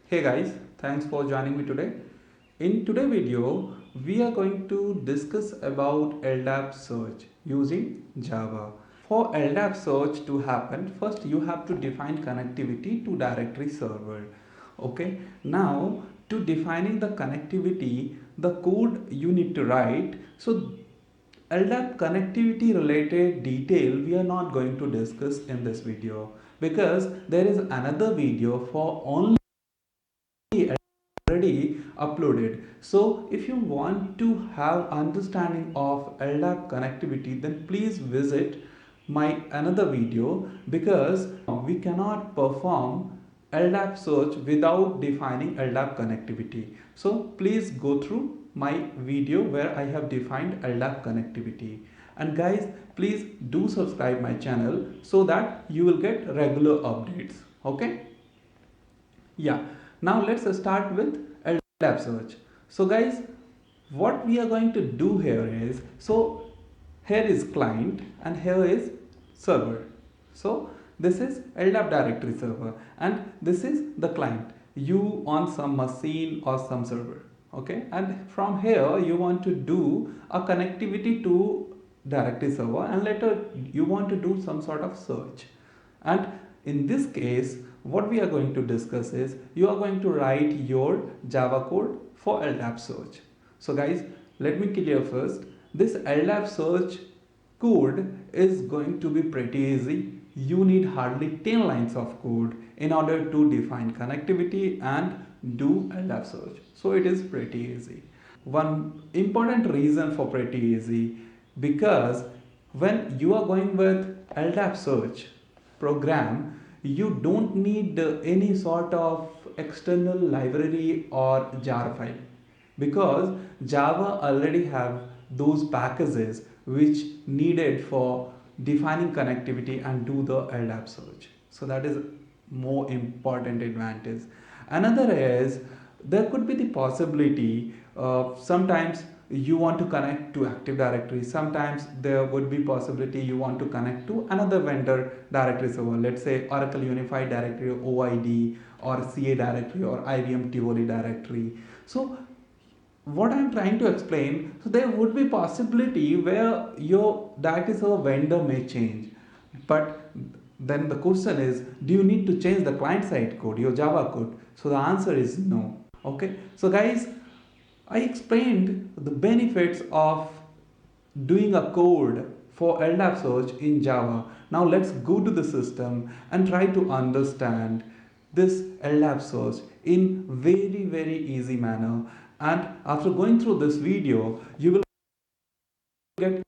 Hey guys, thanks for joining me today. In today's video, we are going to discuss about LDAP search using Java. For LDAP search to happen, first you have to define connectivity to directory server. Okay, now to defining the connectivity, the code you need to write. So LDAP connectivity related detail we are not going to discuss in this video because there is another video for only already uploaded. So if you want to have understanding of LDAP connectivity, then please visit my another video because we cannot perform LDAP search without defining LDAP connectivity. So please go through my video where I have defined LDAP connectivity. And guys, please do subscribe my channel so that you will get regular updates. Okay? Yeah, now let's start with LDAP search. So guys, what we are going to do here is, so here is client and here is server. So this is LDAP directory server and this is the client, you on some machine or some server. Okay, and from here you want to do a connectivity to directory server and later you want to do some sort of search. And in this case, what we are going to discuss is you are going to write your Java code for LDAP search. So guys, let me clear first. This LDAP search code is going to be pretty easy. You need hardly 10 lines of code in order to define connectivity and do LDAP search. So it is pretty easy. One important reason for pretty easy, because when you are going with LDAP search program, you don't need any sort of external library or jar file because Java already have those packages which needed for defining connectivity and do the LDAP search. So that is more important advantage. Another is there could be the possibility sometimes you want to connect to Active Directory, sometimes there would be possibility you want to connect to another vendor directory server, let's say Oracle Unified Directory, OID, or CA Directory, or IBM Tivoli Directory. So what I'm trying to explain, so there would be possibility where your directory server vendor may change, but then the question is, do you need to change the client side code, your Java code? So the answer is no. Okay, so guys, I explained the benefits of doing a code for LDAP search in Java. Now let's go to the system and try to understand this LDAP search in very easy manner. And after going through this video, you will get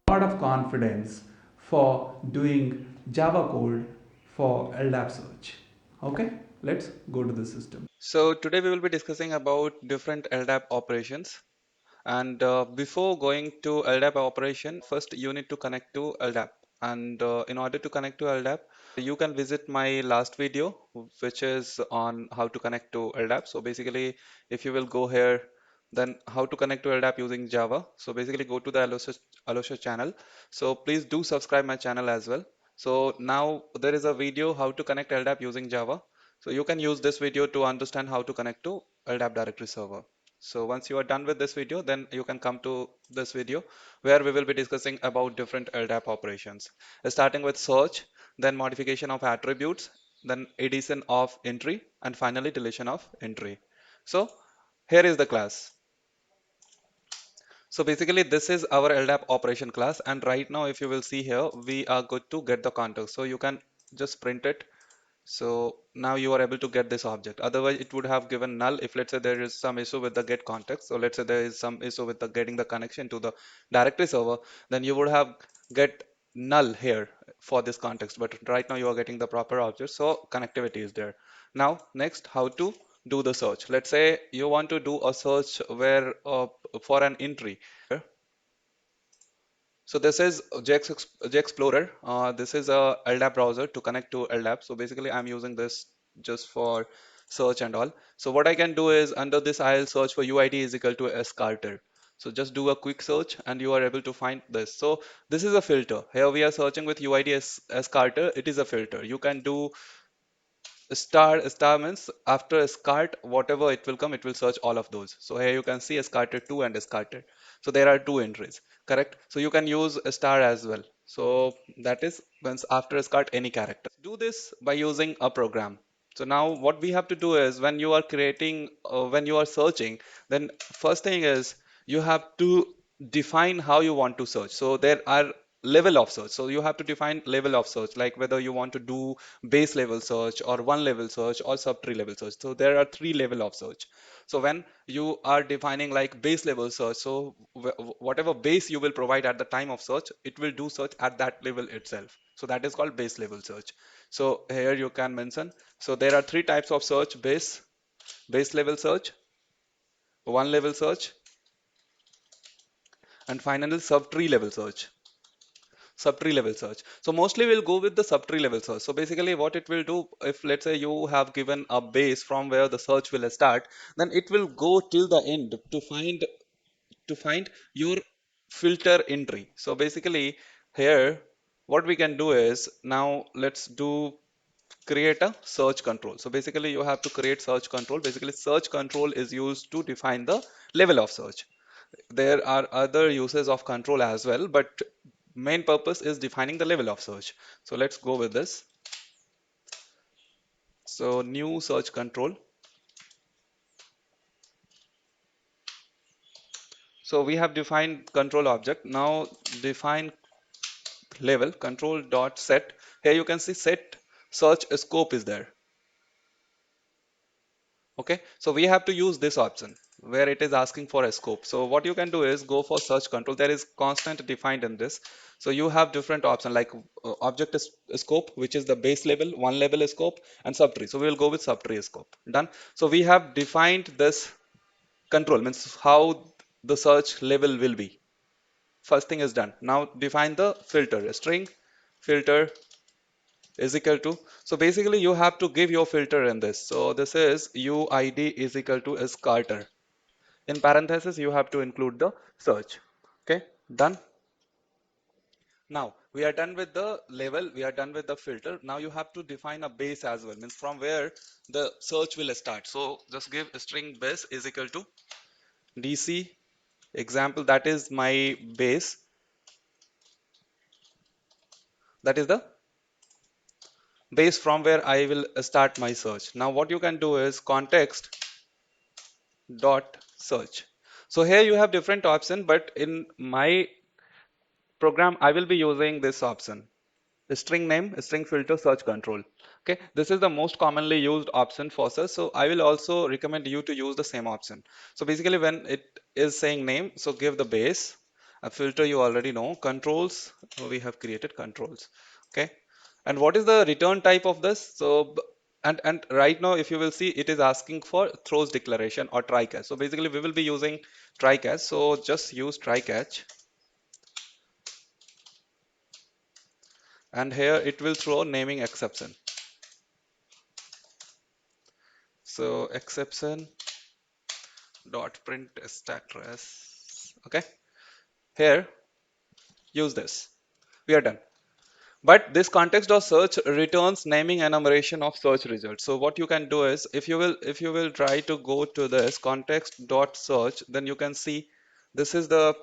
a lot of confidence for doing Java code for LDAP search. Okay, let's go to the system. So today we will be discussing about different LDAP operations. And before going to LDAP operation, first you need to connect to LDAP. And in order to connect to LDAP, you can visit my last video, which is on how to connect to LDAP. So basically, if you will go here, then how to connect to LDAP using Java. So basically, go to the Alosha channel. So please do subscribe my channel as well. So now there is a video how to connect LDAP using Java. So you can use this video to understand how to connect to LDAP directory server. So once you are done with this video, then you can come to this video where we will be discussing about different LDAP operations, starting with search, then modification of attributes, then addition of entry, and finally deletion of entry. So here is the class. So basically this is our LDAP operation class, and right now if you will see here, we are good to get the context. So you can just print it. So now you are able to get this object. Otherwise, it would have given null if let's say there is some issue with the get context. So let's say there is some issue with the getting the connection to the directory server, then you would have get null here for this context. But right now you are getting the proper object, so connectivity is there. Now next, how to do the search. Let's say you want to do a search where for an entry. So this is JExplorer. This is a LDAP browser to connect to LDAP. So basically, I'm using this just for search and all. So what I can do is under this, I'll search for UID is equal to scarter. So just do a quick search and you are able to find this. So this is a filter. Here we are searching with UID as Carter. It is a filter. You can do Star means after escart, whatever it will come, it will search all of those. So here you can see escarted 2 and escarted. So there are two entries, correct? So you can use a star as well. So that is once after escart any character. Do this by using a program. So now what we have to do is when you are creating, when you are searching, then first thing is you have to define how you want to search. So there are level of search. So you have to define level of search, like whether you want to do base level search or one level search or subtree level search. So there are three level of search. So when you are defining like base level search, so whatever base you will provide at the time of search, it will do search at that level itself. So that is called base level search. So here you can mention. So there are three types of search: base level search, one level search, and finally subtree level search. Subtree level search. So mostly we'll go with the subtree level search. So basically what it will do, if let's say you have given a base from where the search will start, then it will go till the end to find your filter entry. So basically here what we can do is, now let's do create a search control. So basically you have to create search control. Basically search control is used to define the level of search. There are other uses of control as well, but main purpose is defining the level of search. So let's go with this. So new search control. So we have defined control object. Now define level control dot set. Here you can see set search scope is there. Okay, so we have to use this option where it is asking for a scope. So what you can do is go for search control. There is constant defined in this. So you have different options like object scope, which is the base level, one level scope, and subtree. So we will go with subtree scope. Done. So we have defined this control, means how the search level will be. First thing is done. Now define the filter. String filter is equal to, so basically you have to give your filter in this. So this is uid is equal to is Carter. In parenthesis you have to include the search. Okay, done. Now we are done with the level, we are done with the filter. Now you have to define a base as well, means from where the search will start. So just give a string base is equal to dc example, that is my base, that is the base from where I will start my search. Now what you can do is context dot search. So here you have different option, but in my program I will be using this option, the string name, string filter, search control. Okay, this is the most commonly used option for search. So I will also recommend you to use the same option. So basically when it is saying name, so give the base, a filter you already know, controls, we have created controls. Okay, and what is the return type of this? So and right now if you will see, it is asking for throws declaration or try catch. So basically we will be using try catch. So just use try catch, and here it will throw naming exception. So exception dot print status. Okay, here use this. We are done. But this context dot search returns naming enumeration of search results. So what you can do is, if you will try to go to this context dot search, then you can see this is the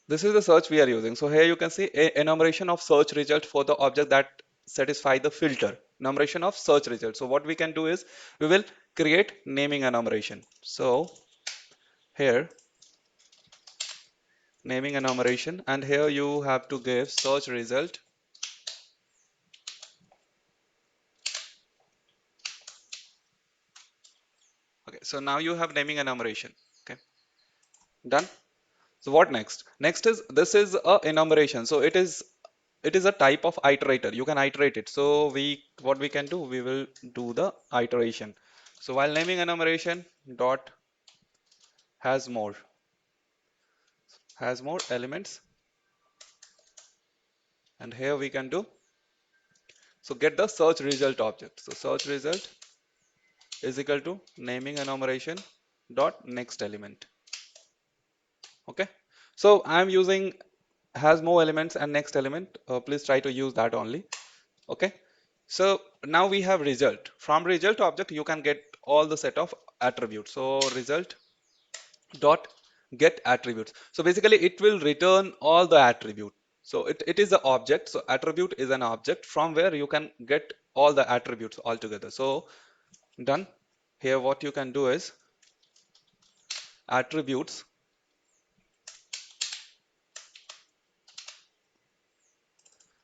search we are using. So here you can see a enumeration of search result for the object that satisfy the filter. Enumeration of search result. So what we can do is we will create naming enumeration. So here naming enumeration, and here you have to give search result. Okay, so now you have naming enumeration. Okay, done. So what next? Next is, this is a enumeration. So it is a type of iterator. You can iterate it. So we, what we can do, we will do the iteration. So while naming enumeration dot has more elements, and here we can do, so get the search result object. So search result is equal to naming enumeration dot next element. Okay, so I'm using has more elements and next element. Please try to use that only. Okay, So now we have result. From result object, you can get all the set of attributes. So result dot get attributes. So basically it will return all the attribute. So it is the object. So attribute is an object from where you can get all the attributes altogether. So done. Here what you can do is attributes.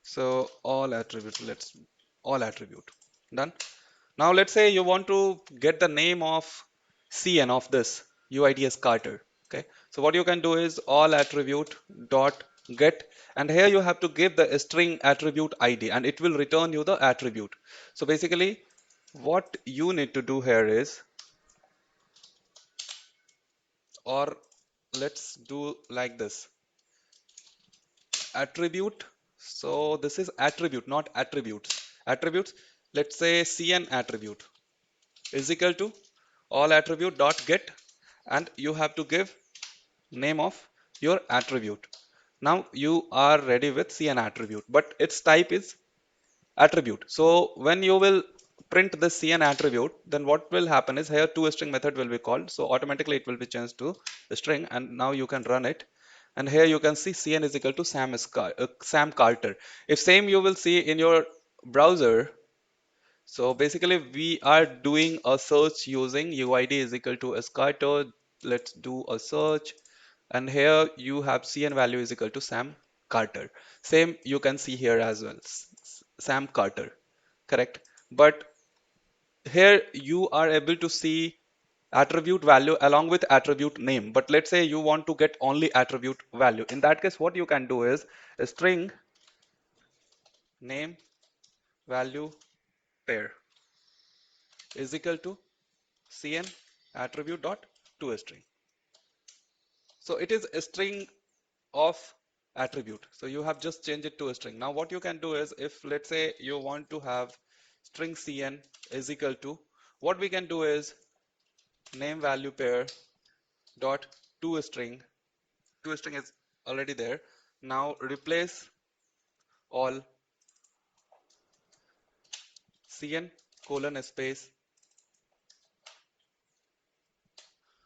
So all attributes, let's all attribute done. Now let's say you want to get the name of CN of this UIDS Carter. Okay. So what you can do is all attribute dot get, and here you have to give the string attribute ID and it will return you the attribute. So basically what you need to do here is, or let's do like this, attribute. So this is attribute, not attributes. Attributes, let's say CN attribute is equal to all attribute dot get, and you have to give name of your attribute. Now you are ready with CN attribute, but its type is attribute. So when you will print the CN attribute, then what will happen is here toString method will be called. So automatically it will be changed to a string, and now you can run it. And here you can see CN is equal to Sam Carter. If same you will see in your browser. So basically we are doing a search using UID is equal to Escarto. Let's do a search. And here you have CN value is equal to Sam Carter. Same you can see here as well. Sam Carter, correct? But here you are able to see attribute value along with attribute name. But let's say you want to get only attribute value. In that case, what you can do is a string name value pair is equal to CN attribute dot to a string. So it is a string of attribute. So you have just changed it to a string. Now what you can do is, if let's say you want to have string CN is equal to, what we can do is name value pair dot to a string. To a string is already there. Now replace all CN colon space.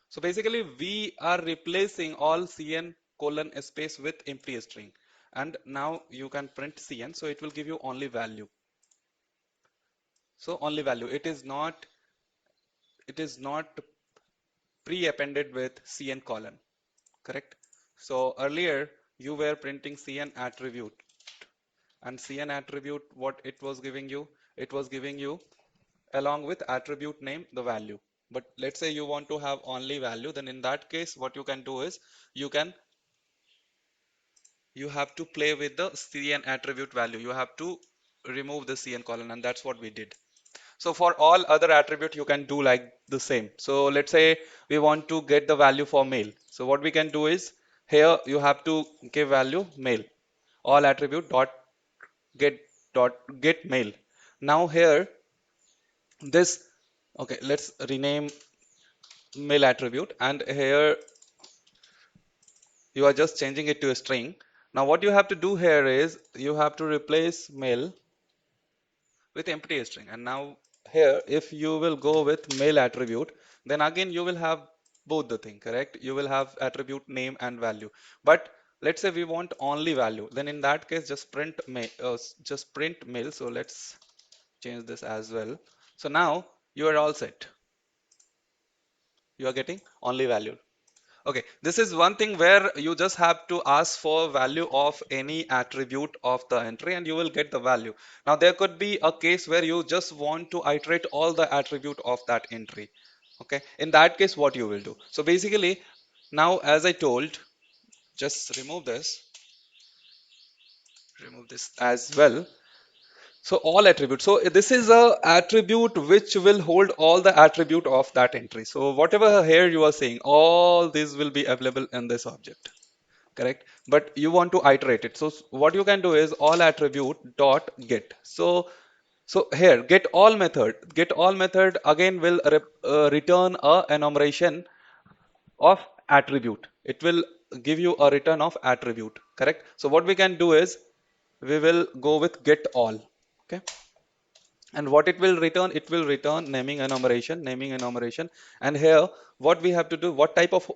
So basically we are replacing all CN colon space with empty string. And now you can print CN, so it will give you only value. So only value. It is not pre-appended with CN colon, correct? So earlier you were printing CN attribute, and CN attribute, what it was giving you? It was giving you along with attribute name the value. But let's say you want to have only value, then in that case what you can do is you have to play with the CN attribute value. You have to remove the CN colon, and that's what we did. So for all other attribute, you can do like the same. So let's say we want to get the value for male. So what we can do is, here you have to give value male. All attribute get dot get male. Now here this, okay, let's rename male attribute, and here you are just changing it to a string. Now what you have to do here is you have to replace male with empty string. And now here, if you will go with male attribute, then again you will have both the thing, correct? You will have attribute name and value. But let's say we want only value, then in that case just print male. So let's change this as well. So now you are all set. You are getting only value. Okay, this is one thing where you just have to ask for value of any attribute of the entry and you will get the value. Now there could be a case where you just want to iterate all the attribute of that entry. Okay, in that case what you will do? So basically now, as I told, just remove this as well. So all attributes. So this is a attribute which will hold all the attribute of that entry. So whatever here you are saying, all these will be available in this object, correct? But you want to iterate it. So what you can do is all attribute dot get. So here get all method again will return a enumeration of attribute. It will give you a return of attribute, correct? So what we can do is we will go with get all. Okay, And what it will return naming enumeration. And here what we have to do, what type of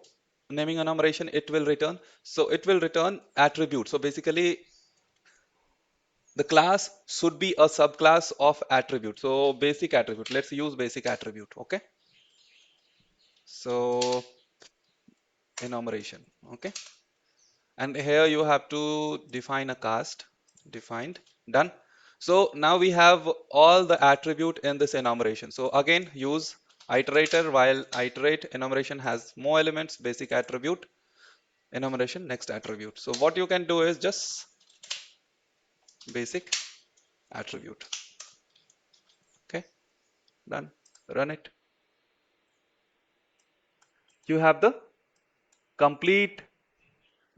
naming enumeration it will return? So it will return attribute. So basically the class should be a subclass of attribute. So basic attribute, let's use basic attribute. Okay, so enumeration. Okay, and here you have to define a cast. Defined. Done. So now we have all the attribute in this enumeration. So again use iterator. While iterate, enumeration has more elements, basic attribute, enumeration, next attribute. So what you can do is just basic attribute. Okay, done. Run it. You have the complete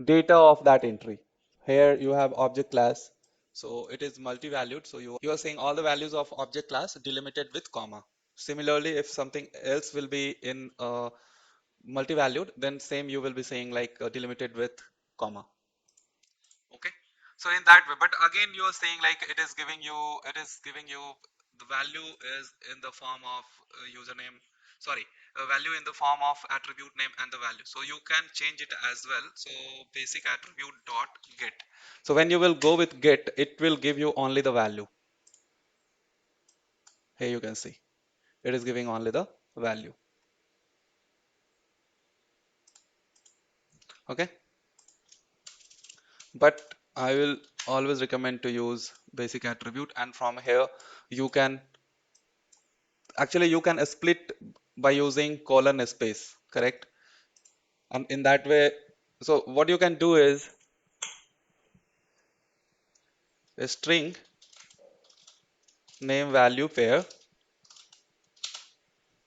data of that entry. Here you have object class. So it is multi-valued. So you are saying all the values of object class delimited with comma. Similarly, if something else will be in multi-valued, then same you will be saying like delimited with comma. Okay. So in that way, but again you are saying like it is giving you the value is in the form of username, sorry, a value in the form of attribute name and the value. So you can change it as well. So basic attribute dot get. So when you will go with get, it will give you only the value. Here you can see it is giving only the value. Okay. But I will always recommend to use basic attribute, and from here you can actually you can split by using colon space, correct? And in that way, so what you can do is a string name value pair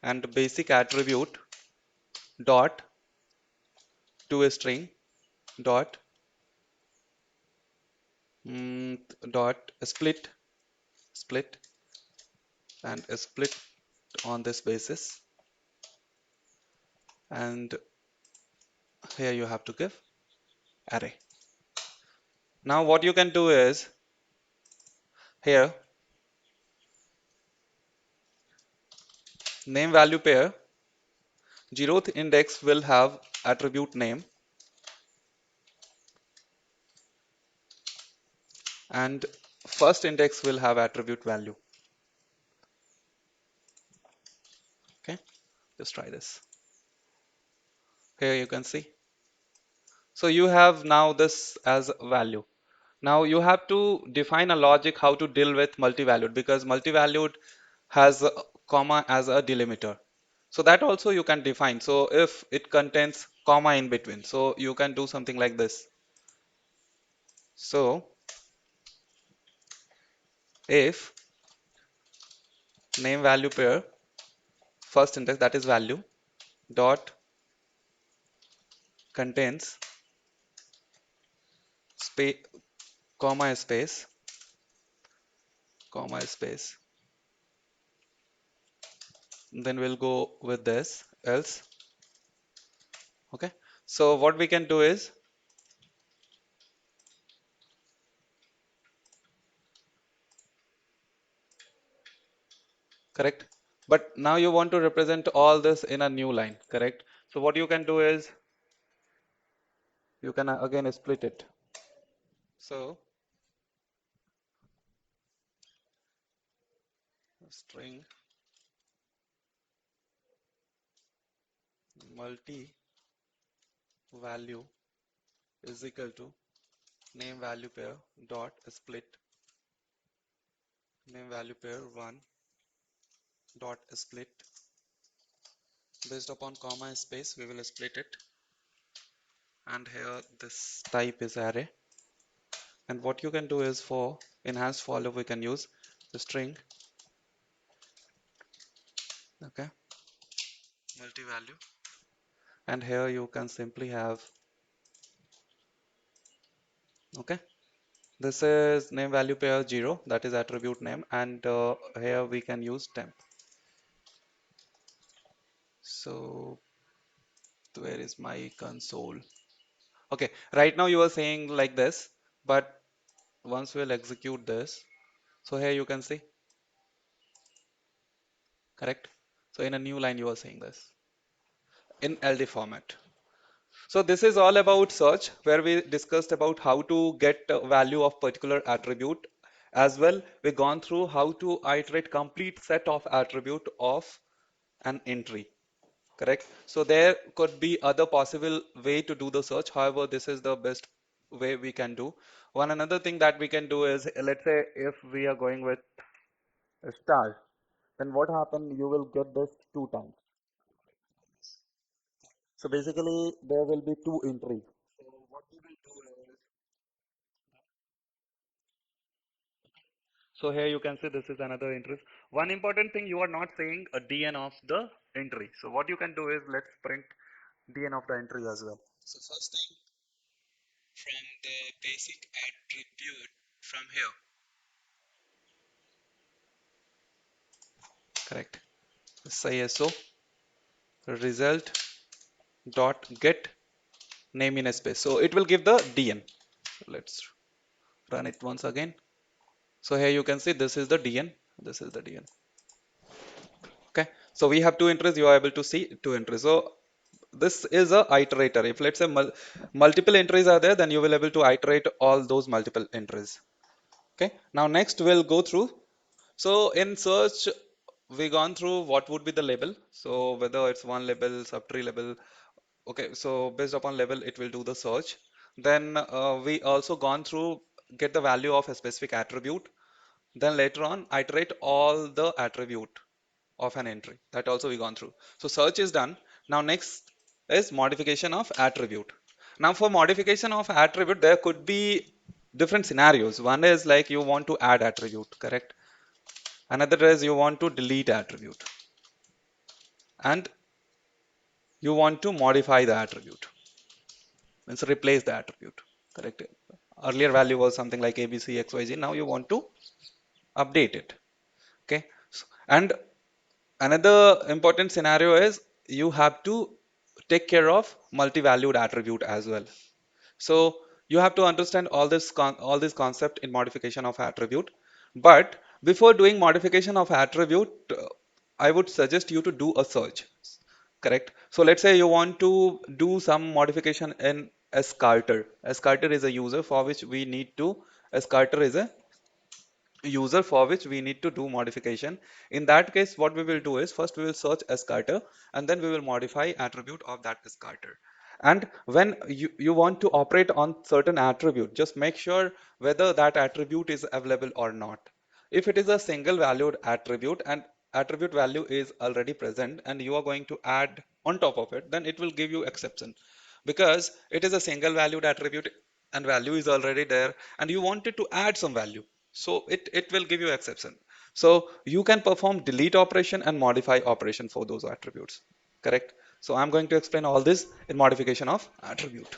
and basic attribute dot to a string dot mm, dot split and a split on this basis, and here you have to give array. Now what you can do is here name value pair, zeroth index will have attribute name and first index will have attribute value. Okay, just try this. Here you can see. So you have now this as a value. Now you have to define a logic how to deal with multi-valued, because multi-valued has a comma as a delimiter. So that also you can define. So if it contains comma in between, so you can do something like this. So if name value pair first index, that is value, dot contains space comma space comma space, then we'll go with this else. Okay, so what we can do is correct, but now you want to represent all this in a new line, correct? So what you can do is you can again split it. So string multi value is equal to name value pair dot split name value pair 1 dot split, based upon comma space we will split it, and here this type is array. And what you can do is for enhanced for loop we can use the string, okay, multi-value, and here you can simply have, okay, this is name value pair 0, that is attribute name, and here we can use temp. So where is my console? Okay, right now you are saying like this, but once we'll execute this, so here you can see correct? So in a new line, you are saying this in LD format. So this is all about search, where we discussed about how to get a value of particular attribute. As well, we gone through how to iterate complete set of attribute of an entry. Correct. So there could be other possible way to do the search. However, this is the best way we can do. One another thing that we can do is, let's say if we are going with a star, then what happen? You will get this two times. So basically, there will be two entries. So what we will do is, so here you can see this is another entry. One important thing, you are not saying a DN of the entry. So what you can do is, let's print DN of the entry as well. So first thing, from the basic attribute from here, correct? Say so result dot get name in a space. So it will give the DN. Let's run it once again. So here you can see this is the DN. This is the DN. Okay. So we have two entries. You are able to see two entries. So this is a iterator. If let's say multiple entries are there, then you will able to iterate all those multiple entries. Okay. Now next we'll go through. So in search, we gone through what would be the label. So whether it's one label, subtree label. Okay. So based upon label, it will do the search. Then we also gone through get the value of a specific attribute. Then later on, iterate all the attribute of an entry. That also we gone through. So search is done. Now next is modification of attribute. Now for modification of attribute, there could be different scenarios. One is like you want to add attribute, correct? Another is you want to delete attribute, and you want to modify the attribute, means replace the attribute, correct? Earlier value was something like ABC, XYZ. Now you want to update it. Okay. And another important scenario is you have to take care of multi-valued attribute as well. So you have to understand all this concept in modification of attribute. But before doing modification of attribute, I would suggest you to do a search. Correct. So let's say you want to do some modification in Scarter. Scarter is a user for which we need to. Scarter is a user for which we need to do modification. In that case, what we will do is first we will search Scarter and then we will modify attribute of that Scarter. And when you want to operate on certain attribute, just make sure whether that attribute is available or not. If it is a single valued attribute and attribute value is already present and you are going to add on top of it, then it will give you exception because it is a single valued attribute and value is already there and you wanted to add some value. So it will give you exception. So you can perform delete operation and modify operation for those attributes. Correct. So I'm going to explain all this in modification of attribute.